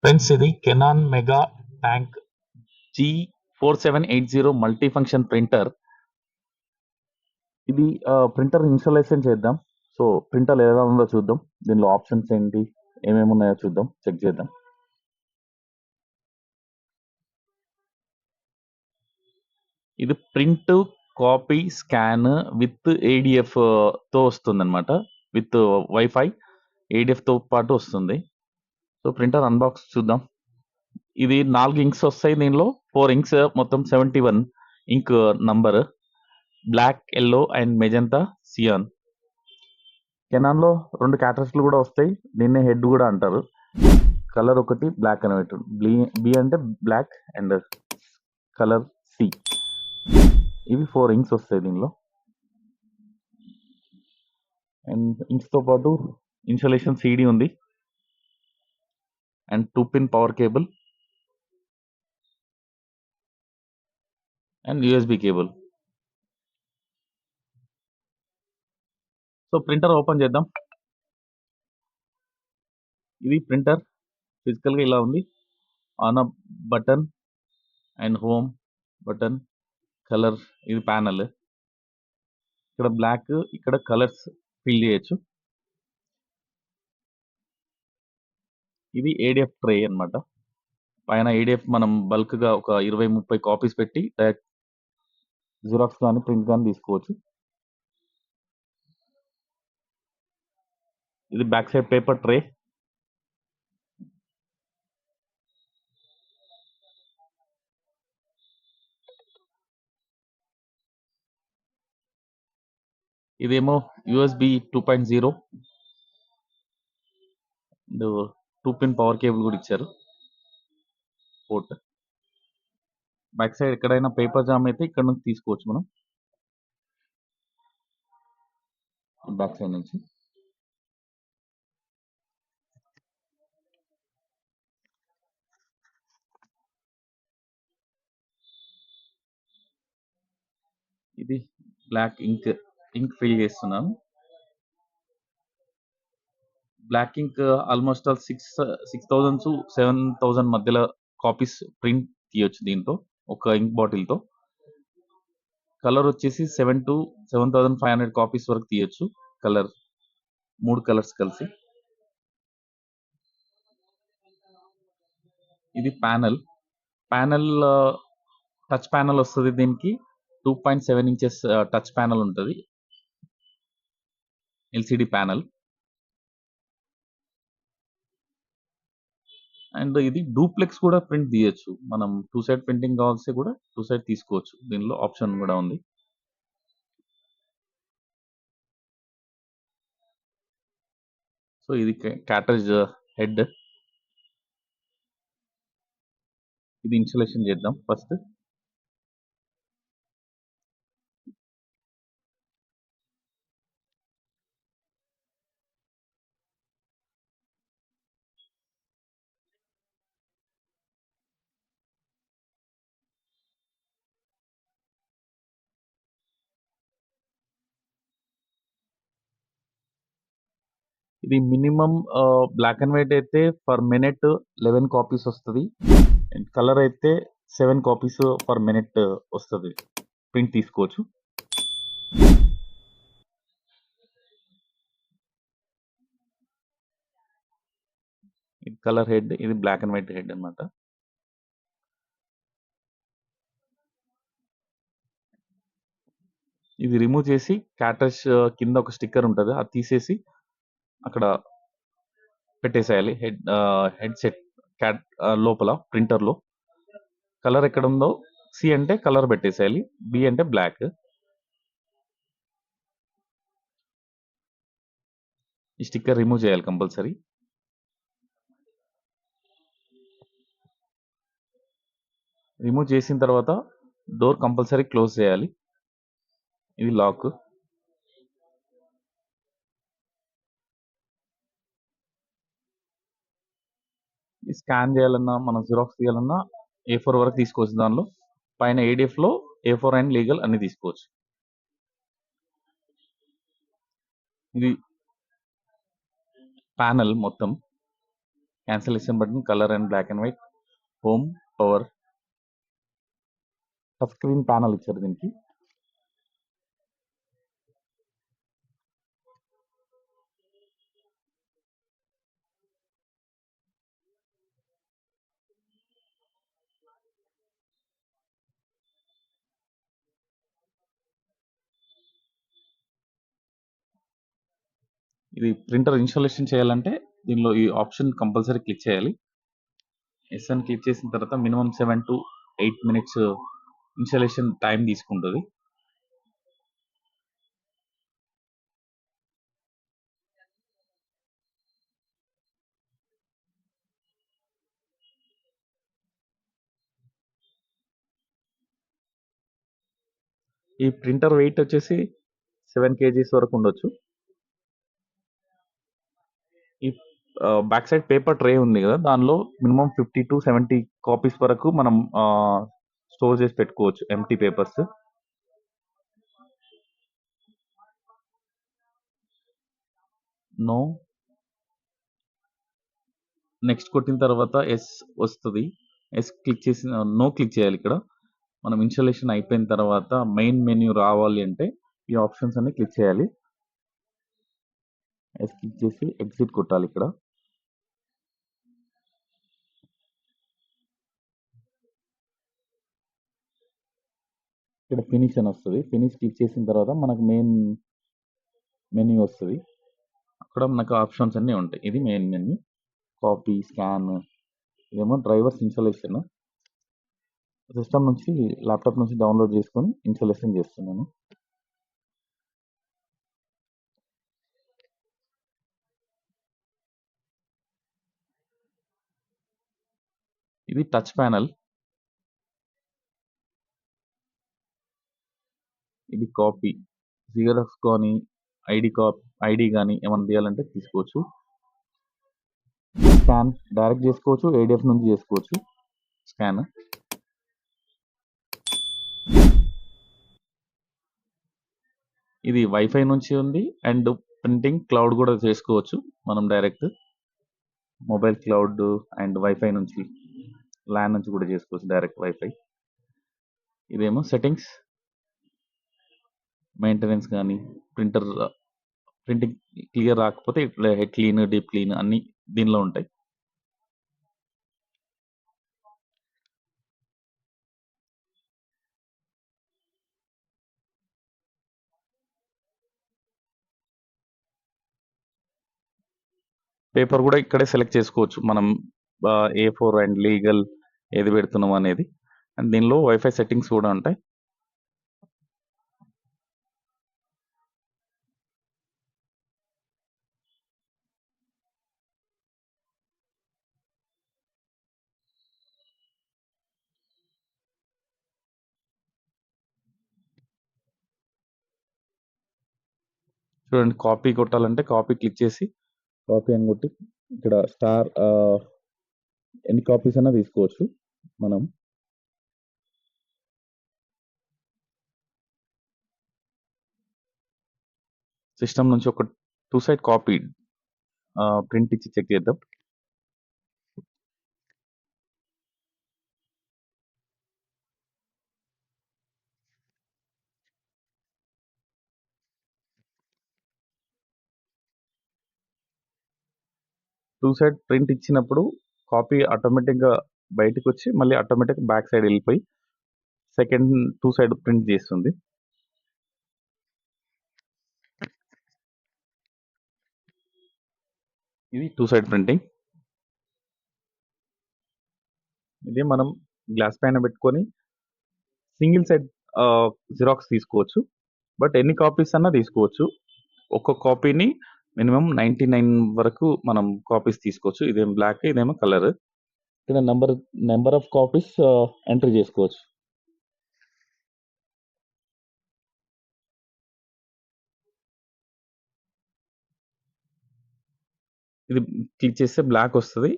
Friends, ఇది Canon mega tank G4780 multi function printer. ఇది printer installation చేద్దాం. So printer ఎలా ఉందో చూద్దాం. దీనిలో ఆప్షన్స్ ఏంటి, ఏమేమి ఉన్నాయో చూద్దాం, చెక్ చేద్దాం. ఇది print, copy, scan with ADF తో వస్తుంది అనమాట. విత్ వైఫై ఏడిఎఫ్ తో పాటు వస్తుంది. సో ప్రింటర్ అన్బాక్స్ చూద్దాం. ఇది 4 ఇంక్స్ వస్తాయి. దీనిలో 4 ఇంక్స్, మొత్తం 71 ink number. Black, yellow and magenta, cyan. Canon లో 2 క్యాటర్స్లు కూడా వస్తాయి. దీన్నే హెడ్ కూడా అంటారు. కలర్ ఒకటి బ్లాక్ అండ్ వైట్. బి అంటే బ్లాక్ అండ్ కలర్ సి. ఇవి 4 ఇంక్స్ వస్తాయి దీనిలో. అండ్ ఇంక్స్ తో పాటు ఇన్స్టాలేషన్ సిడి ఉంది and 2-pin power cable and USB cable. So printer open చేద్దాం. ఇది ప్రింటర్ ఫిజికల్ గా ఇలా ఉంది. On up button and home button, colour, ఇది ప్యానల్. ఇక్కడ బ్లాక్, ఇక్కడ కలర్స్ ఫిల్ చేయొచ్చు. ఇది ఏడిఎఫ్ ట్రే అన్నమాట. పైన ఏడిఎఫ్ మనం బల్క్ గా ఒక 20-30 కాపీస్ పెట్టి డైరెక్ట్ జిరాక్స్ కానీ ప్రింట్ కానీ తీసుకోవచ్చు. ఇది బ్యాక్ సైడ్ పేపర్ ట్రే. ఇదేమో USB 2.0 and 2-pin power cable కూడా ఇచ్చారు. పోర్ట్ బ్యాక్ సైడ్ ఎక్కడైనా పేపర్ జామ్ అయితే ఇక్కడ నుంచి తీసుకోవచ్చు మనం. బ్యాక్ సైడ్ నుంచి ఇది బ్లాక్ ఇంక్ ఫిల్ చేస్తున్నాను. Black ink almost all 6,000 to 7,000 మధ్యలో కాపీస్ ప్రింట్ తీయొచ్చు దీంతో, ఒక ఇంక్ బాటిల్ తో. కలర్ వచ్చేసి 7 to 7,500 కాపీస్ వరకు తీయొచ్చు. కలర్ 3 కలర్స్ కలిసి. ఇది ప్యానల్. టచ్ ప్యానల్ వస్తుంది దీనికి. 2.7 ఇంచెస్ టచ్ ప్యానల్ ఉంటుంది, ఎల్సిడి ప్యానల్. అండ్ ఇది డూప్లెక్స్ కూడా ప్రింట్ తీయొచ్చు. మనం 2 సైడ్ ప్రింటింగ్ కావాల్సి కూడా 2 సైడ్ తీసుకోవచ్చు. దీనిలో ఆప్షన్ కూడా ఉంది. సో ఇది క్యాటరేజ్ హెడ్. ఇది ఇన్స్టాలేషన్ చేద్దాం ఫస్ట్. ఇది మినిమం బ్లాక్ అండ్ వైట్ అయితే పర్ మినిట్ 11 కాపీస్ వస్తుంది. అండ్ కలర్ అయితే 7 కాపీస్ పర్ మినిట్ వస్తుంది, ప్రింట్ తీసుకోవచ్చు. ఇది కలర్ హెడ్, ఇది బ్లాక్ అండ్ వైట్ హెడ్ అన్నమాట. ఇది రిమూవ్ చేసి క్యాటరేజ్ కింద ఒక స్టిక్కర్ ఉంటుంది, అది తీసేసి అక్కడ పెట్టేసేయాలి. హెడ్ సెట్ లోపల ప్రింటర్ లో. కలర్ ఎక్కడ ఉందో, సి అంటే కలర్ పెట్టేసేయాలి, బి అంటే బ్లాక్. ఈ స్టిక్కర్ రిమూవ్ చేయాలి కంపల్సరీ. రిమూవ్ చేసిన తర్వాత డోర్ కంపల్సరీ క్లోజ్ చేయాలి. ఇది లాక్. స్కాన్ చేయాలన్నా, మనం జిరాక్స్ తీయాలన్నా A4 వరకు తీసుకోవచ్చు. దానిలో పైన ఏడిఎఫ్ లో A4 అండ్ లీగల్ అన్ని తీసుకోవచ్చు. ఇది ప్యానల్ మొత్తం. Cancellation button, colour and black and white, home, power, touch screen panel ఇచ్చారు దీనికి. ఇది ప్రింటర్ ఇన్స్టాలేషన్ చేయాలంటే దీనిలో ఈ ఆప్షన్ కంపల్సరీ క్లిక్ చేయాలి. ఎస్ అని క్లిక్ చేసిన తర్వాత minimum 7 to 8 minutes installation time తీసుకుంటుంది. ఈ ప్రింటర్ వెయిట్ వచ్చేసి 7 kgs వరకు ఉండొచ్చు. ఈ బ్యాక్ సైడ్ పేపర్ ట్రే ఉంది కదా, దానిలో మినిమం 50 to 70 కాపీస్ వరకు మనం స్టోర్ చేసి పెట్టుకోవచ్చు, ఎంటీ పేపర్స్. నో, నెక్స్ట్ కొట్టిన తర్వాత ఎస్ వస్తుంది. ఎస్ క్లిక్ చేసి నో క్లిక్ చేయాలి. ఇక్కడ మనం ఇన్స్టాలేషన్ అయిపోయిన తర్వాత మెయిన్ మెన్యూ రావాలి అంటే ఈ ఆప్షన్స్ అన్ని క్లిక్ చేయాలి. ఎస్ క్లిక్ చేసి ఎగ్జిట్ కొట్టాలి. ఇక్కడ ఫినిష్ అని వస్తుంది. ఫినిష్ క్లిక్ చేసిన తర్వాత మనకు మెయిన్ మెన్యూ వస్తుంది. అక్కడ మనకు ఆప్షన్స్ అన్నీ ఉంటాయి. ఇది మెయిన్ మెన్యూ. కాపీ, స్కాన్, ఇదేమో డ్రైవర్స్ ఇన్స్టాలేషన్. సిస్టమ్ నుంచి, ల్యాప్టాప్ నుంచి డౌన్లోడ్ చేసుకొని ఇన్స్టాలేషన్ చేస్తున్నాను. ఇది టచ్ ప్యానల్. ఇది కాపీ, జిరాక్స్ కానీ ఐడి కానీ ఏమైనా తీయాలంటే తీసుకోవచ్చు. స్కాన్ డైరెక్ట్ చేసుకోవచ్చు, ఏడిఎఫ్ నుంచి చేసుకోవచ్చు స్కాన్. ఇది వైఫై నుంచి ఉంది అండ్ ప్రింటింగ్ క్లౌడ్ కూడా చేసుకోవచ్చు మనం direct. Mobile cloud and wifi నుంచి, ల్యాన్ నుంచి కూడా చేసుకోవచ్చు డైరెక్ట్ వైఫై. ఇదేమో సెట్టింగ్స్, మెయింటెనెన్స్ కానీ, ప్రింటింగ్ క్లియర్ రాకపోతే ఇట్లా హెడ్ క్లీన్, డీప్ క్లీన్ అన్ని దీనిలో ఉంటాయి. పేపర్ కూడా ఇక్కడే సెలెక్ట్ చేసుకోవచ్చు మనం, A4 అండ్ లీగల్ ఏది పెడుతున్నాం అనేది. అండ్ దీనిలో వైఫై సెట్టింగ్స్ కూడా ఉంటాయి. చూడండి, కాపీ కొట్టాలంటే కాపీ క్లిక్ చేసి కాపీ అని కొట్టి ఇక్కడ స్టార్, ఎన్ని కాపీస్ అయినా తీసుకోవచ్చు మనం. సిస్టమ్ నుంచి ఒక 2 సైడ్ కాపీ ప్రింట్ ఇచ్చి చెక్ చేద్దాం. టూ సైడ్ ప్రింట్ ఇచ్చినప్పుడు కాపీ ఆటోమేటిక్గా బయటకు వచ్చి మళ్ళీ ఆటోమేటిక్ బ్యాక్ సైడ్ వెళ్ళిపోయి సెకండ్ 2 సైడ్ ప్రింట్ చేస్తుంది. ఇది 2 సైడ్ ప్రింటింగ్. ఇదే మనం గ్లాస్ పైన పెట్టుకొని సింగిల్ సైడ్ జిరాక్స్ తీసుకోవచ్చు. బట్ ఎన్ని కాపీస్ అన్నా తీసుకోవచ్చు. ఒక్కొక్క కాపీని మినిమం 99 వరకు మనం కాపీస్ తీసుకోవచ్చు. ఇదేం బ్లాక్, ఇదేమో కలర్. ఇక్కడ నెంబర్ ఆఫ్ కాపీస్ ఎంట్రీ చేసుకోవచ్చు. ఇది క్లిక్ చేస్తే బ్లాక్ వస్తుంది,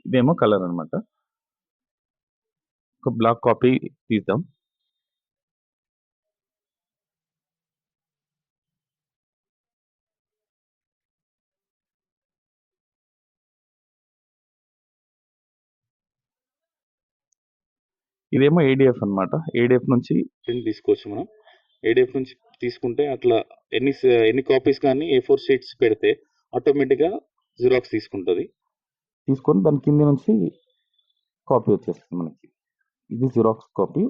ఇదేమో కలర్ అన్నమాట. ఒక బ్లాక్ కాపీ తీద్దాం. ఇదేమో ఏడీఎఫ్ అన్నమాట. ఏడీఎఫ్ నుంచి ప్రింట్ తీసుకోవచ్చు మనం. ఏడీఎఫ్ నుంచి తీసుకుంటే అట్లా ఎన్ని కాపీస్ కానీ A4 షీట్స్ పెడితే ఆటోమేటిక్‌గా జిరాక్స్ తీసుకుంటది. తీసుకొని దాని కింద నుంచి కాపీ వచ్చేస్తుంది మనకి. ఇది జిరాక్స్ కాపీ.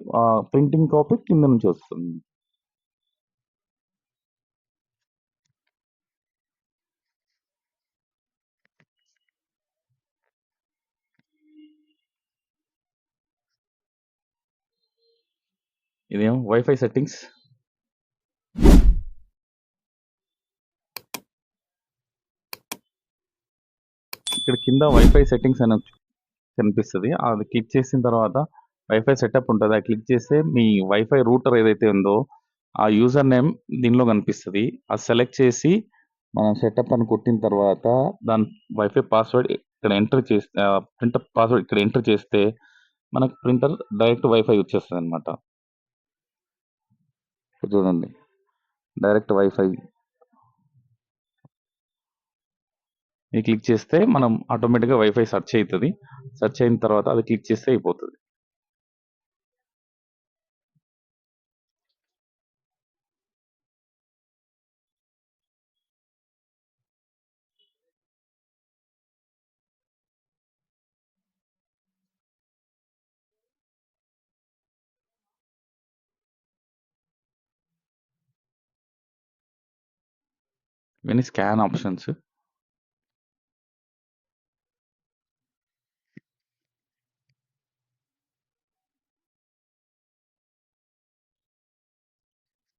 ప్రింటింగ్ కాపీ కింద నుంచి వస్తుంది. ఇదేమో వైఫై సెట్టింగ్స్. ఇక్కడ కింద వైఫై సెట్టింగ్స్ అని కనిపిస్తది. అది క్లిక్ చేసిన తర్వాత వైఫై సెటప్ ఉంటది. అది క్లిక్ చేస్తే మీ వైఫై రూటర్ ఏదైతే ఉందో ఆ యూజర్ నేమ్ దీనిలో కనిపిస్తది. అది సెలెక్ట్ చేసి మనం సెటప్ అని కొట్టిన తర్వాత దాని వైఫై పాస్వర్డ్ ఇక్కడ ప్రింటర్ పాస్వర్డ్ ఇక్కడ ఎంటర్ చేస్తే మనకు ప్రింటర్ డైరెక్ట్ వైఫై వచ్చేస్తదనమాట. చూడండి, డైరెక్ట్ వైఫై క్లిక్ చేస్తే మనం ఆటోమేటిక్‌గా వైఫై సెర్చ్ అయితది. సెర్చ్ అయిన తర్వాత అది క్లిక్ చేస్తే అయిపోతది. ఇవన్నీ స్కాన్ ఆప్షన్స్.